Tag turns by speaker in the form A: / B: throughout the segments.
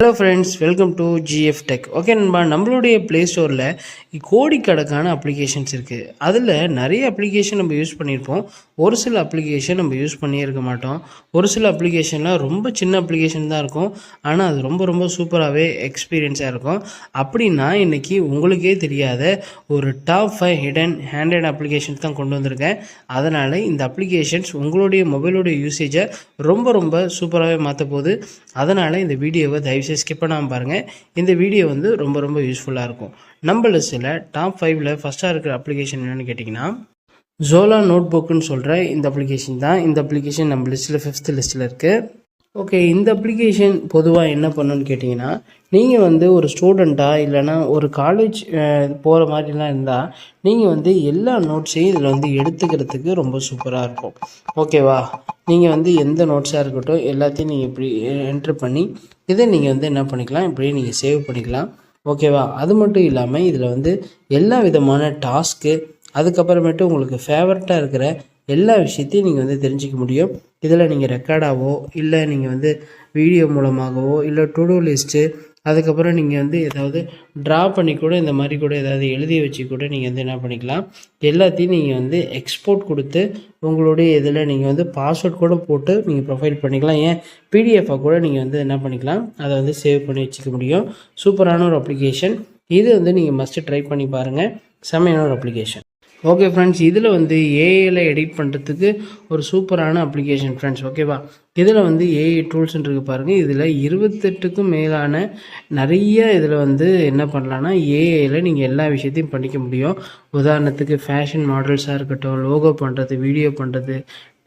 A: Hello friends, welcome to GIF tech. Okay நண்பா, நம்மளுடைய play ஸ்டோரில் கோடிக்கணக்கான அப்ளிகேஷன்ஸ் இருக்குது. அதில் நிறைய அப்ளிகேஷன் நம்ம யூஸ் பண்ணியிருப்போம். ஒரு சில அப்ளிகேஷன் நம்ம யூஸ் பண்ணியே இருக்க மாட்டோம். ஒரு சில அப்ளிகேஷன்லாம் ரொம்ப சின்ன அப்ளிகேஷன் தான் இருக்கும், ஆனால் அது ரொம்ப ரொம்ப சூப்பராகவே எக்ஸ்பீரியன்ஸாக இருக்கும். அப்படின்னா இன்றைக்கி உங்களுக்கே தெரியாத ஒரு டாப் 5 ஹிடன் ஹேண்ட்ரைட் அப்ளிகேஷன்ஸ் தான் கொண்டு வந்திருக்கேன். அதனால் இந்த அப்ளிகேஷன்ஸ் உங்களுடைய மொபைலோடைய யூசேஜை ரொம்ப ரொம்ப சூப்பராகவே மாற்ற போகுது. அதனால் இந்த வீடியோவை தயவு ஸ்கிப் பண்ணாமல் பாருங்கள். இந்த வீடியோ வந்து ரொம்ப ரொம்ப யூஸ்ஃபுல்லாக இருக்கும். நம்ம லிஸ்ட்டில் டாப் 5ல் ஃபஸ்ட்டாக இருக்கிற அப்ளிகேஷன் என்னென்னு கேட்டிங்கன்னா ஜோலா நோட் புக்குன்னு சொல்கிற இந்த அப்ளிகேஷன் தான். இந்த அப்ளிகேஷன் நம்ம லிஸ்ட்டில் 5th லிஸ்ட்டில் இருக்குது. ஓகே, இந்த அப்ளிகேஷன் பொதுவாக என்ன பண்ணுன்னு கேட்டிங்கன்னா, நீங்கள் வந்து ஒரு ஸ்டூடெண்ட்டாக இல்லைனா ஒரு காலேஜ் போகிற மாதிரிலாம் இருந்தால் நீங்கள் வந்து எல்லா நோட்ஸையும் இதில் வந்து எடுத்துக்கிறதுக்கு ரொம்ப சூப்பராக இருக்கும். ஓகேவா, நீங்கள் வந்து எந்த நோட்ஸாக இருக்கட்டும் எல்லாத்தையும் நீங்கள் இப்படி என்ட்ரு பண்ணி இதை நீங்கள் வந்து என்ன பண்ணிக்கலாம், இப்படியே நீங்கள் சேவ் பண்ணிக்கலாம். ஓகேவா, அது மட்டும் இல்லாமல் இதில் வந்து எல்லா விதமான டாஸ்க்கு, அதுக்கப்புறமேட்டு உங்களுக்கு ஃபேவரட்டாக இருக்கிற எல்லா விஷயத்தையும் நீங்கள் வந்து தெரிஞ்சிக்க முடியும். இதில் நீங்கள் ரெக்கார்டாகவோ இல்லை நீங்கள் வந்து வீடியோ மூலமாகவோ இல்லை டு டூ லிஸ்ட்டு, அதுக்கப்புறம் நீங்கள் வந்து ஏதாவது ட்ரா பண்ணி கூட இந்த மாதிரி கூட ஏதாவது எழுதி வச்சு கூட நீங்கள் வந்து என்ன பண்ணிக்கலாம், எல்லாத்தையும் நீங்கள் வந்து எக்ஸ்போர்ட் கொடுத்து உங்களுடைய இதில் நீங்கள் வந்து பாஸ்வேர்ட் கூட போட்டு நீங்கள் ப்ரொஃபைல் பண்ணிக்கலாம். ஏன் பிடிஎஃபாக கூட நீங்கள் வந்து என்ன பண்ணிக்கலாம், அதை வந்து சேவ் பண்ணி வச்சுக்க முடியும். சூப்பரான ஒரு அப்ளிகேஷன் இது. வந்து நீங்கள் மஸ்ட்டு ட்ரை பண்ணி பாருங்கள். செம்மையான ஒரு அப்ளிகேஷன். ஓகே ஃப்ரெண்ட்ஸ், இதில் வந்து ஏஐயில் எடிட் பண்ணுறதுக்கு ஒரு சூப்பரான அப்ளிகேஷன் ஃப்ரெண்ட்ஸ். ஓகேவா, இதில் வந்து ஏஐ டூல்ஸ்ன்னு இருக்குது பாருங்கள். இதில் 28க்கும் மேலான நிறைய இதில் வந்து என்ன பண்ணலான்னா ஏஐயில் நீங்கள் எல்லா விஷயத்தையும் பண்ணிக்க முடியும். உதாரணத்துக்கு ஃபேஷன் மாடல்ஸாக இருக்கட்டும், லோகோ பண்ணுறது, வீடியோ பண்ணுறது,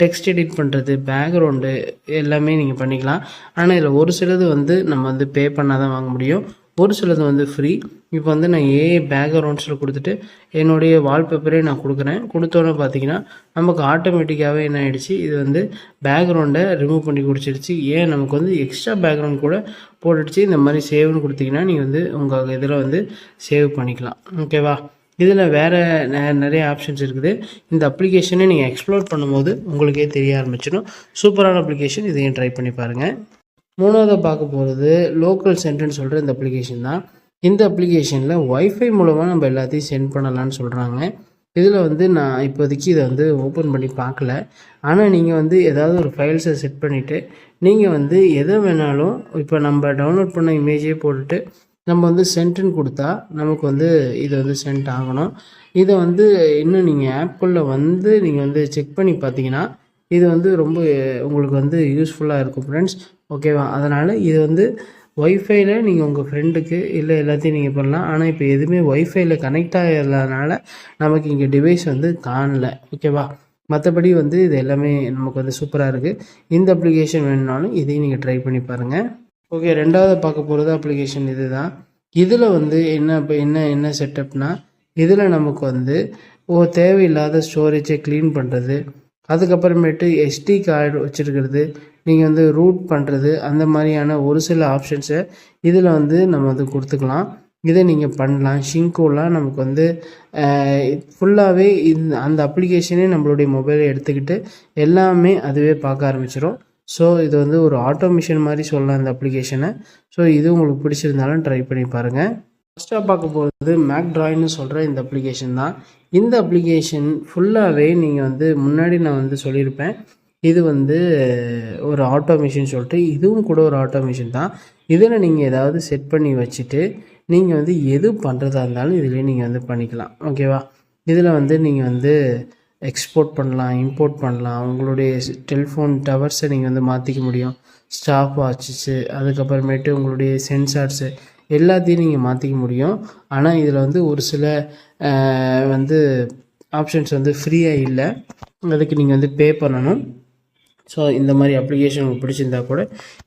A: டெக்ஸ்ட் எடிட் பண்ணுறது, பேக்ரவுண்டு எல்லாமே நீங்கள் பண்ணிக்கலாம். ஆனால் இதில் ஒரு சிலது வந்து நம்ம வந்து பே பண்ணால் தான் வாங்க முடியும், ஒரு சிலது வந்து ஃப்ரீ. இப்போ வந்து நான் ஏஐ பேக்ரவுண்ட்ஸில் கொடுத்துட்டு என்னுடைய வால்பேப்பரே நான் கொடுக்குறேன். கொடுத்தோன்னே பார்த்தீங்கன்னா நமக்கு ஆட்டோமேட்டிக்காகவே என்ன ஆகிடுச்சு, இது வந்து பேக்ரவுண்டை ரிமூவ் பண்ணி கொடுத்துடுச்சு. ஏன் நமக்கு வந்து எக்ஸ்ட்ரா பேக்ரவுண்ட் கூட போட்டுடுச்சு. இந்த மாதிரி சேவ்னு கொடுத்தீங்கன்னா நீங்கள் வந்து உங்கள் இதில் வந்து சேவ் பண்ணிக்கலாம். ஓகேவா, இதில் வேறு நிறைய ஆப்ஷன்ஸ் இருக்குது. இந்த அப்ளிகேஷனை நீங்கள் எக்ஸ்ப்ளோர் பண்ணும்போது உங்களுக்கே தெரிய ஆரம்பிச்சிடும். சூப்பரான அப்ளிகேஷன், இதையும் ட்ரை பண்ணி பாருங்கள். மூணாவதாக பார்க்க போகிறது லோக்கல் சென்டர்னு சொல்கிற இந்த அப்ளிகேஷன் தான். இந்த அப்ளிகேஷனில் ஒய்ஃபை மூலமாக நம்ம எல்லாத்தையும் சென்ட் பண்ணலான்னு சொல்கிறாங்க. இதில் வந்து நான் இப்போதைக்கு இதை வந்து ஓப்பன் பண்ணி பார்க்கல. ஆனால் நீங்கள் வந்து ஏதாவது ஒரு ஃபைல்ஸை செட் பண்ணிவிட்டு நீங்கள் வந்து எதை வேணாலும் இப்போ நம்ம டவுன்லோட் பண்ண இமேஜே போட்டுட்டு நம்ம வந்து சென்ட்டுன்னு கொடுத்தா நமக்கு வந்து இது வந்து சென்ட் ஆகணும். இதை வந்து இன்னும் நீங்கள் ஆப்புக்குள்ளே வந்து நீங்கள் வந்து செக் பண்ணி பார்த்தீங்கன்னா இது வந்து ரொம்ப உங்களுக்கு வந்து யூஸ்ஃபுல்லாக இருக்கும் ஃப்ரெண்ட்ஸ். ஓகேவா, அதனால் இது வந்து ஒய்ஃபைல நீங்கள் உங்கள் ஃப்ரெண்டுக்கு இல்லை எல்லாத்தையும் நீங்கள் பண்ணலாம். ஆனால் இப்போ எதுவுமே ஒய்ஃபைல கனெக்ட் ஆகிறதுனால நமக்கு இங்கே டிவைஸ் வந்து காணல. ஓகேவா, மற்றபடி வந்து இது எல்லாமே நமக்கு வந்து சூப்பராக இருக்குது. இந்த அப்ளிகேஷன் வேணுனாலும் இதையும் நீங்கள் ட்ரை பண்ணி பாருங்கள். ஓகே, ரெண்டாவது பார்க்க போகிறது அப்ளிகேஷன் இது தான். இதில் வந்து என்ன செட்டப்னால், இதில் நமக்கு வந்து தேவையில்லாத ஸ்டோரேஜை க்ளீன் பண்ணுறது, அதுக்கப்புறமேட்டு எஸ்டி கார்டு வச்சுருக்கிறது, நீங்கள் வந்து ரூட் பண்ணுறது, அந்த மாதிரியான ஒரு சில ஆப்ஷன்ஸை இதில் வந்து நம்ம வந்து கொடுத்துக்கலாம். இதை நீங்கள் பண்ணலாம். ஷிங்கோலாம் நமக்கு வந்து ஃபுல்லாகவே அந்த அப்ளிகேஷனே நம்மளுடைய மொபைலை எடுத்துக்கிட்டு எல்லாமே அதுவே பார்க்க ஆரம்பிச்சிடும். ஸோ இது வந்து ஒரு ஆட்டோமேஷன் மாதிரி சொல்லலாம் இந்த அப்ளிகேஷனை. ஸோ இது உங்களுக்கு பிடிச்சிருந்தாலும் ட்ரை பண்ணி பாருங்கள். ஃபஸ்ட்டாக பார்க்க போகிறது மேக்ட்ராய்னு சொல்கிற இந்த அப்ளிகேஷன் தான். இந்த அப்ளிகேஷன் ஃபுல்லாகவே நீங்கள் வந்து முன்னாடி நான் வந்து சொல்லியிருப்பேன், இது வந்து ஒரு ஆட்டோமேஷன் சொல்லிட்டு, இதுவும் கூட ஒரு ஆட்டோமேஷன் தான். இதில் நீங்கள் ஏதாவது செட் பண்ணி வச்சுட்டு நீங்கள் வந்து எது பண்ணுறதா இருந்தாலும் இதிலே நீங்கள் வந்து பண்ணிக்கலாம். ஓகேவா, இதில் வந்து நீங்கள் வந்து எக்ஸ்போர்ட் பண்ணலாம், இம்போர்ட் பண்ணலாம், உங்களுடைய டெலிஃபோன் டவர்ஸை நீங்கள் வந்து மாற்றிக்க முடியும், ஸ்டாப் வாட்சஸு, அதுக்கப்புறமேட்டு உங்களுடைய சென்சார்ஸு எல்லாத்தையும் நீங்கள் மாற்றிக்க முடியும். ஆனால் இதில் வந்து ஒரு சில வந்து ஆப்ஷன்ஸ் வந்து ஃப்ரீயாக இல்லை, அதுக்கு நீங்கள் வந்து பே பண்ணணும். ஸோ இந்த மாதிரி அப்ளிகேஷன் உங்களுக்கு பிடிச்சிருந்தா கூட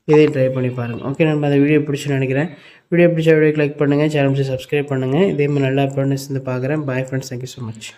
A: இதையும் ட்ரை பண்ணி பாருங்கள். ஓகே, நம்ம அந்த வீடியோ பிடிச்சுன்னு நினைக்கிறேன். வீடியோ பிடிச்ச வீடியோக்கு லைக் பண்ணுங்கள், சேனல் சப்ஸ்கிரைப் பண்ணுங்கள். இதே மாதிரி நல்லா அப்டேட்ஸ் வந்து பார்க்குறேன். Bye friends, thank you so much.